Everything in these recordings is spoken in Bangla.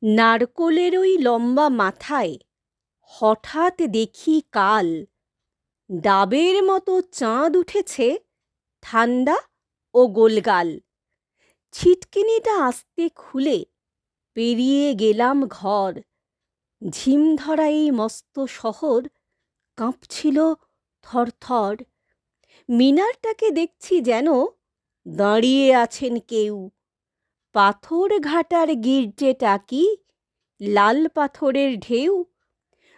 নারকোলের ওই লম্বা মাথায় হঠাৎ দেখি কাল ডাবের মতো চাঁদ উঠেছে, ঠান্ডা ও গোলগাল। ছিটকিনিটা আস্তে খুলে পেরিয়ে গেলাম ঘর। ঝিম ধরা এই মস্ত শহর কাঁপছিল থরথর। মিনারটাকে দেখছি যেন দাঁড়িয়ে আছেন কেউ। পাথর ঘাটার গির্জেটা কি লাল পাথরের ঢেউ।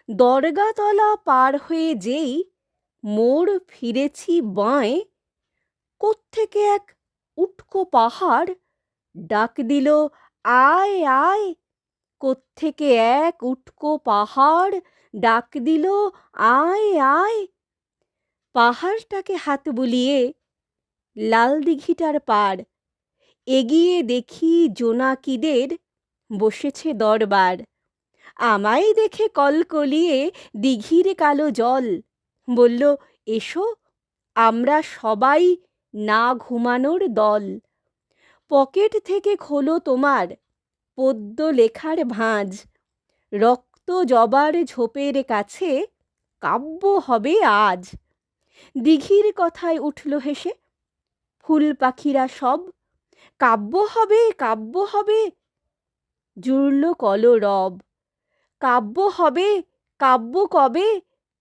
দরগাতলা পার হয়ে যেই মোড় ফিরেছি বাঁয়ে, কোত্থেকে এক উটকো পাহাড় ডাক দিল, আয় আয়। কোত্থেকে এক উটকো পাহাড় ডাক দিল, আয় আয়। পাহাড়টাকে হাত বুলিয়ে লাল দিঘিটার পার এগিয়ে দেখি জোনাকিদের বসেছে দরবার। আমায় দেখে কলকলিয়ে দিঘির কালো জল বলল, এসো আমরা সবাই না ঘুমানোর দল। পকেট থেকে খোলো তোমার পদ্য লেখার ভাঁজ। রক্ত জবার ঝোপের কাছে কাব্য হবে আজ। দিঘির কথায় উঠল হেসে ফুল পাখিরা সব, কাব্য হবে কাব্য হবে। জুড়ল কলরব, কাব্য হবে কাব্য কবে,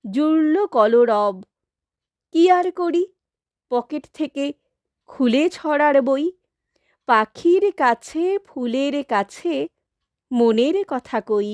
জুড়ল কলরব। কি আর করি, পকেট থেকে খুলে ছড়ার বই। পাখির কাছে ফুলের কাছে মনের কথা কই।